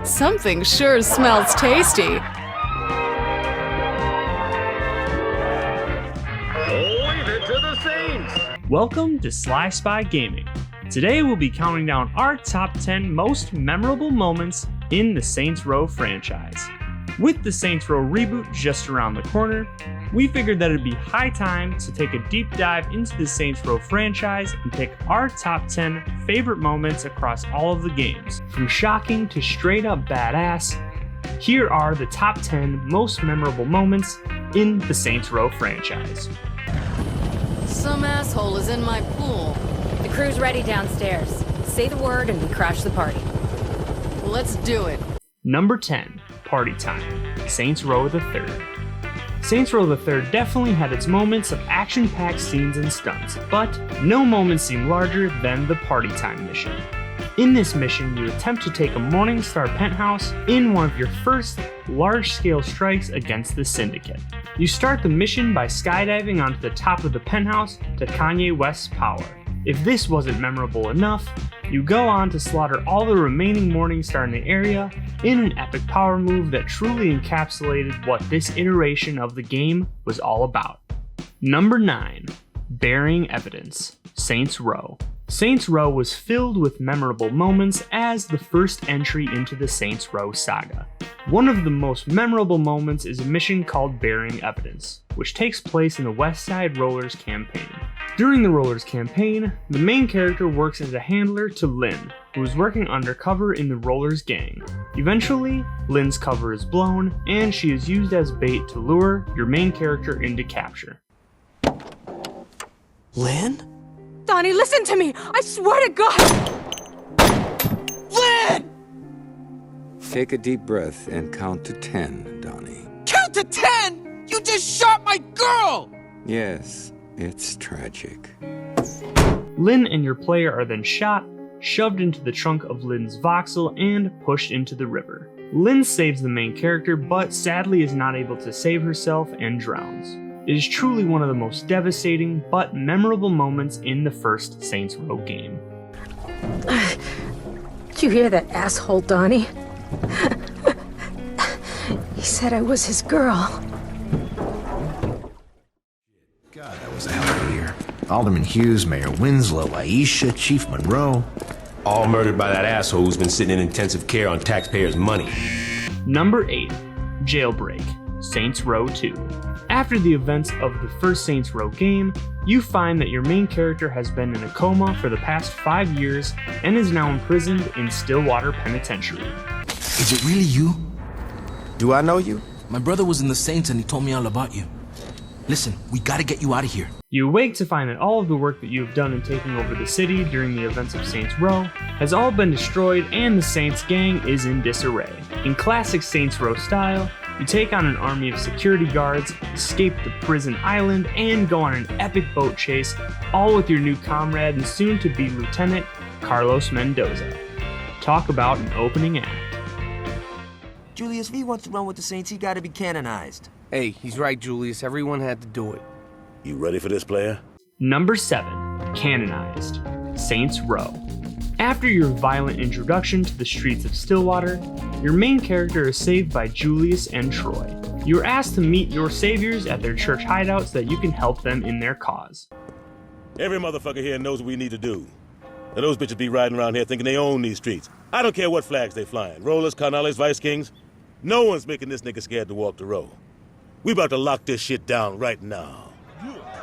Something sure smells tasty. Leave it to the Saints! Welcome to Sly Spy Gaming. Today we'll be counting down our top 10 most memorable moments in the Saints Row franchise. With the Saints Row reboot just around the corner, we figured that it'd be high time to take a deep dive into the Saints Row franchise and pick our top 10 favorite moments across all of the games. From shocking to straight up badass, here are the top 10 most memorable moments in the Saints Row franchise. Some asshole is in my pool. The crew's ready downstairs. Say the word and we crash the party. Let's do it. Number 10, Party Time, Saints Row the Third. Saints Row the Third definitely had its moments of action-packed scenes and stunts, but no moment seemed larger than the Party Time mission. In this mission, you attempt to take a Morningstar penthouse in one of your first large-scale strikes against the Syndicate. You start the mission by skydiving onto the top of the penthouse to Kanye West's Power. If this wasn't memorable enough, you go on to slaughter all the remaining Morningstar in the area in an epic power move that truly encapsulated what this iteration of the game was all about. Number 9, Bearing Evidence, Saints Row. Saints Row was filled with memorable moments as the first entry into the Saints Row saga. One of the most memorable moments is a mission called Bearing Evidence, which takes place in the West Side Rollers campaign. During the Rollers campaign, the main character works as a handler to Lynn, who is working undercover in the Rollers gang. Eventually, Lynn's cover is blown, and she is used as bait to lure your main character into capture. Lynn? Donnie, listen to me! I swear to God! Lynn! Take a deep breath and count to 10, Donnie. Count to 10! You just shot my girl! Yes, it's tragic. Lynn and your player are then shot, shoved into the trunk of Lynn's Voxel, and pushed into the river. Lynn saves the main character, but sadly is not able to save herself and drowns. It is truly one of the most devastating but memorable moments in the first Saints Row game. Did you hear that asshole, Donnie? He said I was his girl. God, that was a hell of a year. Alderman Hughes, Mayor Winslow, Aisha, Chief Monroe. All murdered by that asshole who's been sitting in intensive care on taxpayers' money. Number 8, Jailbreak, Saints Row 2. After the events of the first Saints Row game, you find that your main character has been in a coma for the past 5 years and is now imprisoned in Stillwater Penitentiary. Is it really you? Do I know you? My brother was in the Saints and he told me all about you. Listen, we gotta get you out of here. You awake to find that all of the work that you have done in taking over the city during the events of Saints Row has all been destroyed and the Saints gang is in disarray. In classic Saints Row style, you take on an army of security guards, escape the prison island, and go on an epic boat chase, all with your new comrade and soon-to-be Lieutenant Carlos Mendoza. Talk about an opening act. Julius, if he wants to run with the Saints, he gotta be canonized. Hey, he's right, Julius. Everyone had to do it. You ready for this, player? Number 7, Canonized, Saints Row. After your violent introduction to the streets of Stillwater, your main character is saved by Julius and Troy. You are asked to meet your saviors at their church hideout so that you can help them in their cause. Every motherfucker here knows what we need to do. Now those bitches be riding around here thinking they own these streets. I don't care what flags they flying. Rollers, Carnales, Vice Kings. No one's making this nigga scared to walk the road. We about to lock this shit down right now.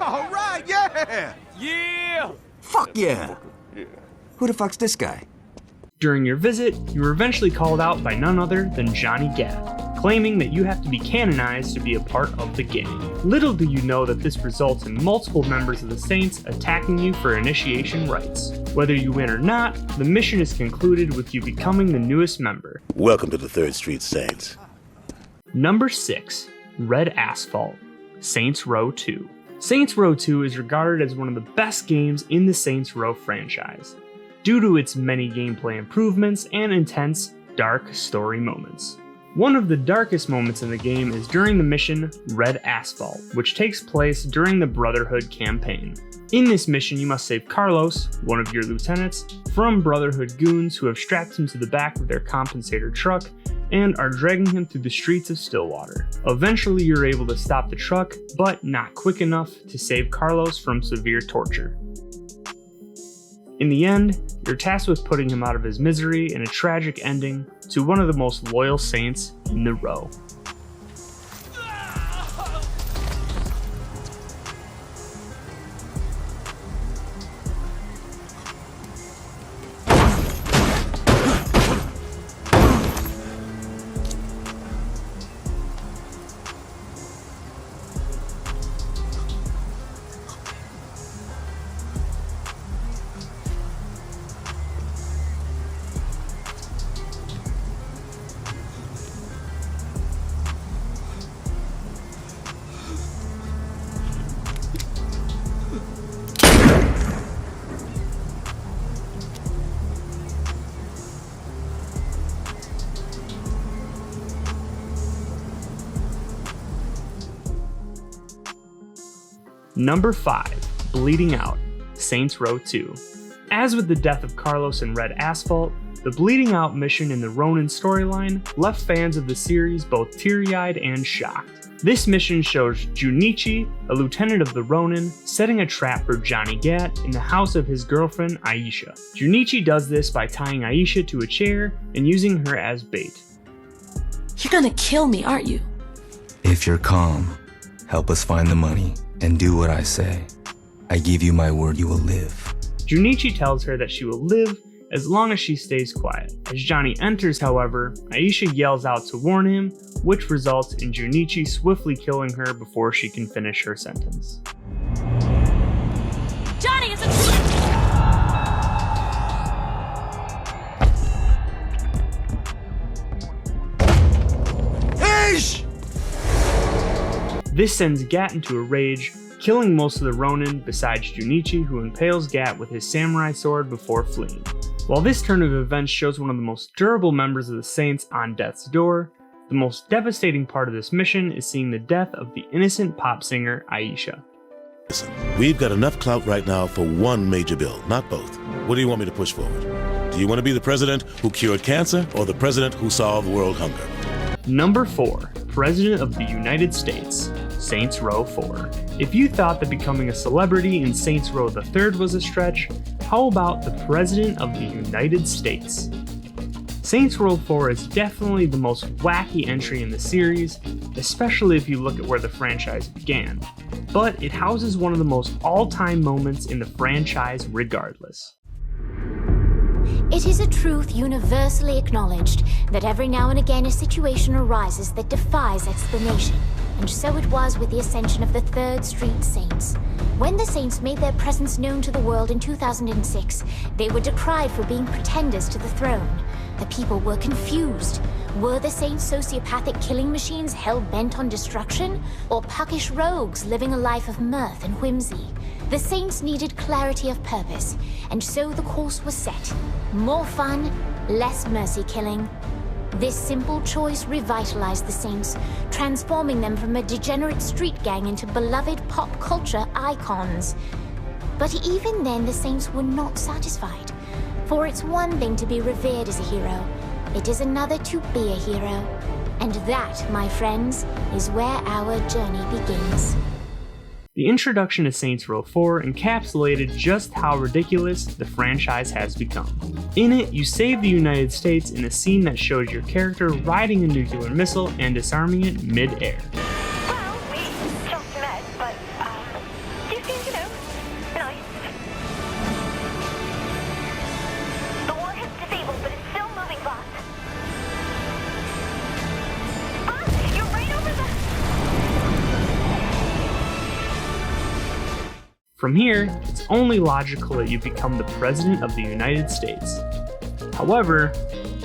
All right, yeah! Yeah! Fuck yeah! Who the fuck's this guy? During your visit, you were eventually called out by none other than Johnny Gat, claiming that you have to be canonized to be a part of the gang. Little do you know that this results in multiple members of the Saints attacking you for initiation rites. Whether you win or not, the mission is concluded with you becoming the newest member. Welcome to the 3rd Street Saints. Number 6, Red Asphalt, Saints Row 2. Saints Row 2 is regarded as one of the best games in the Saints Row franchise, due to its many gameplay improvements and intense, dark story moments. One of the darkest moments in the game is during the mission Red Asphalt, which takes place during the Brotherhood campaign. In this mission, you must save Carlos, one of your lieutenants, from Brotherhood goons who have strapped him to the back of their compensator truck and are dragging him through the streets of Stillwater. Eventually, you're able to stop the truck, but not quick enough to save Carlos from severe torture. In the end, you're tasked with putting him out of his misery in a tragic ending to one of the most loyal Saints in the row. Number 5. Bleeding Out, Saints Row 2. As with the death of Carlos in Red Asphalt, the Bleeding Out mission in the Ronin storyline left fans of the series both teary-eyed and shocked. This mission shows Junichi, a lieutenant of the Ronin, setting a trap for Johnny Gat in the house of his girlfriend Aisha. Junichi does this by tying Aisha to a chair and using her as bait. You're gonna kill me, aren't you? If you're calm, help us find the money, and do what I say. I give you my word you will live. Junichi tells her that she will live as long as she stays quiet. As Johnny enters, however, Aisha yells out to warn him, which results in Junichi swiftly killing her before she can finish her sentence. Johnny, it's a... Ish! This sends Gat into a rage, killing most of the Ronin besides Junichi, who impales Gat with his samurai sword before fleeing. While this turn of events shows one of the most durable members of the Saints on death's door, the most devastating part of this mission is seeing the death of the innocent pop singer Aisha. Listen, we've got enough clout right now for one major bill, not both. What do you want me to push forward? Do you want to be the president who cured cancer or the president who solved world hunger? Number 4. President of the United States, Saints Row 4. If you thought that becoming a celebrity in Saints Row the Third was a stretch, how about the President of the United States? Saints Row 4 is definitely the most wacky entry in the series, especially if you look at where the franchise began, but it houses one of the most all-time moments in the franchise regardless. It is a truth universally acknowledged that every now and again a situation arises that defies explanation. And so it was with the ascension of the 3rd Street Saints. When the Saints made their presence known to the world in 2006, they were decried for being pretenders to the throne. The people were confused. Were the Saints sociopathic killing machines hell-bent on destruction? Or puckish rogues living a life of mirth and whimsy? The Saints needed clarity of purpose, and so the course was set. More fun, less mercy killing. This simple choice revitalized the Saints, transforming them from a degenerate street gang into beloved pop culture icons. But even then, the Saints were not satisfied. For it's one thing to be revered as a hero, it is another to be a hero. And that, my friends, is where our journey begins. The introduction to Saints Row 4 encapsulated just how ridiculous the franchise has become. In it, you save the United States in a scene that shows your character riding a nuclear missile and disarming it mid-air. Well, we just met, but, you seem, nice. The warhead's disabled, but it's still moving, boss. Boss, you're right over the... From here, it's only logical that you become the President of the United States. However,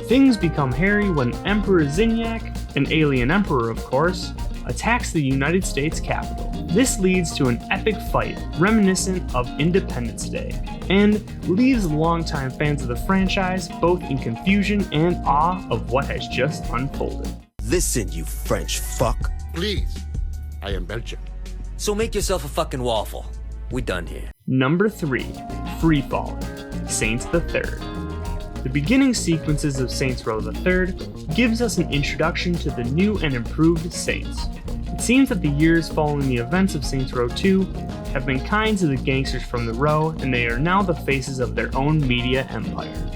things become hairy when Emperor Zinyak, an alien emperor of course, attacks the United States Capitol. This leads to an epic fight reminiscent of Independence Day, and leaves longtime fans of the franchise both in confusion and awe of what has just unfolded. Listen, you French fuck. Please. I am Belgian. So make yourself a fucking waffle. We done here. Number 3. Free Falling, Saints the Third. The beginning sequences of Saints Row the Third gives us an introduction to the new and improved Saints. It seems that the years following the events of Saints Row 2 have been kind to the gangsters from the Row, and they are now the faces of their own media empire.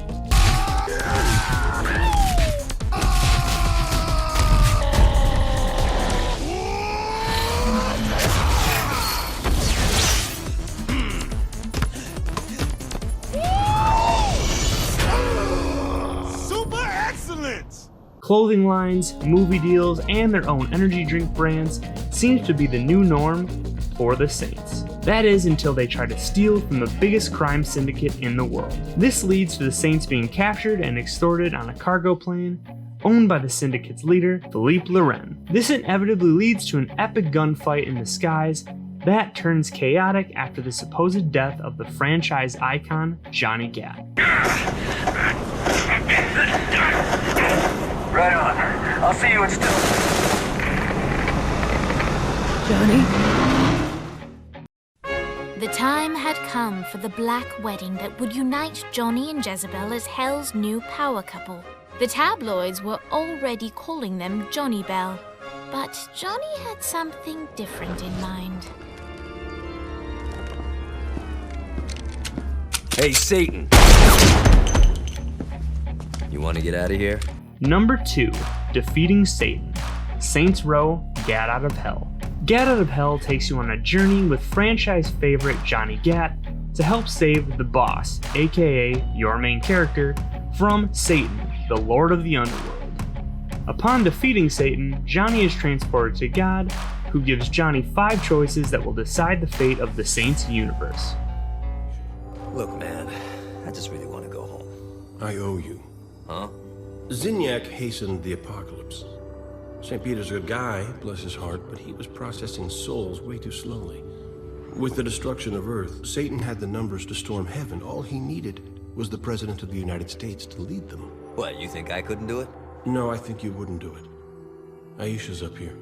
Clothing lines, movie deals, and their own energy drink brands seems to be the new norm for the Saints. That is, until they try to steal from the biggest crime syndicate in the world. This leads to the Saints being captured and extorted on a cargo plane owned by the syndicate's leader, Philippe Loren. This inevitably leads to an epic gunfight in the skies that turns chaotic after the supposed death of the franchise icon, Johnny Gat. Right on. I'll see you in Still. Johnny? The time had come for the black wedding that would unite Johnny and Jezebel as Hell's new power couple. The tabloids were already calling them Johnny Bell, but Johnny had something different in mind. Hey, Satan! You want to get out of here? Number 2. Defeating Satan, Saints Row Gat Out of Hell. Gat Out of Hell takes you on a journey with franchise favorite Johnny Gat to help save the boss, aka your main character, from Satan, the Lord of the Underworld. Upon defeating Satan, Johnny is transported to God, who gives Johnny 5 choices that will decide the fate of the Saints universe. Look, man, I just really want to go home. I owe you. Huh? Zinyak hastened the apocalypse. St. Peter's a good guy, bless his heart, but he was processing souls way too slowly. With the destruction of Earth, Satan had the numbers to storm heaven. All he needed was the President of the United States to lead them. What, you think I couldn't do it? No, I think you wouldn't do it. Aisha's up here.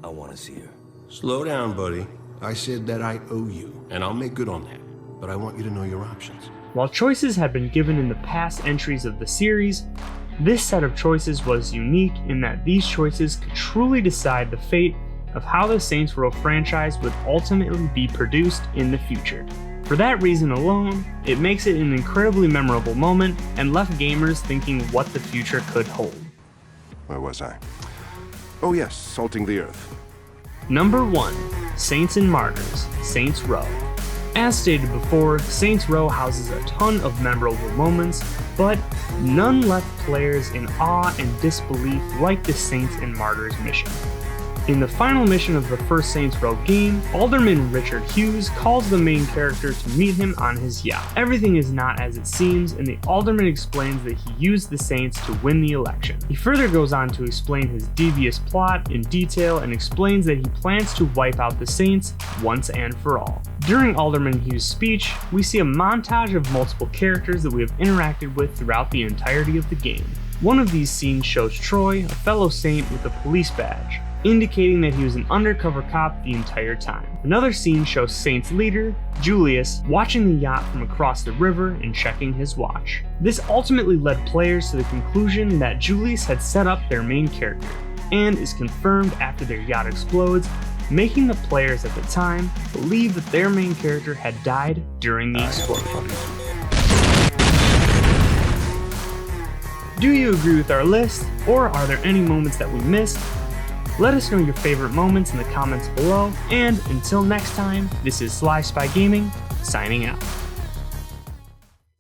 I want to see her. Slow down, buddy. I said that I owe you, and I'll make good on that. But I want you to know your options. While choices had been given in the past entries of the series, this set of choices was unique in that these choices could truly decide the fate of how the Saints Row franchise would ultimately be produced in the future. For that reason alone, it makes it an incredibly memorable moment and left gamers thinking what the future could hold. Where was I? Oh yes, salting the earth. Number 1. Saints and Martyrs, Saints Row. As stated before, Saints Row houses a ton of memorable moments, but none left players in awe and disbelief like the Saints and Martyrs mission. In the final mission of the first Saints Row game, Alderman Richard Hughes calls the main character to meet him on his yacht. Everything is not as it seems, and the Alderman explains that he used the Saints to win the election. He further goes on to explain his devious plot in detail and explains that he plans to wipe out the Saints once and for all. During Alderman Hughes' speech, we see a montage of multiple characters that we have interacted with throughout the entirety of the game. One of these scenes shows Troy, a fellow Saint with a police badge, indicating that he was an undercover cop the entire time. Another scene shows Saints leader, Julius, watching the yacht from across the river and checking his watch. This ultimately led players to the conclusion that Julius had set up their main character, and is confirmed after their yacht explodes, making the players at the time believe that their main character had died during the explosion. Do you agree with our list, or are there any moments that we missed? Let us know your favorite moments in the comments below, and until next time, this is Sly Spy Gaming, signing out.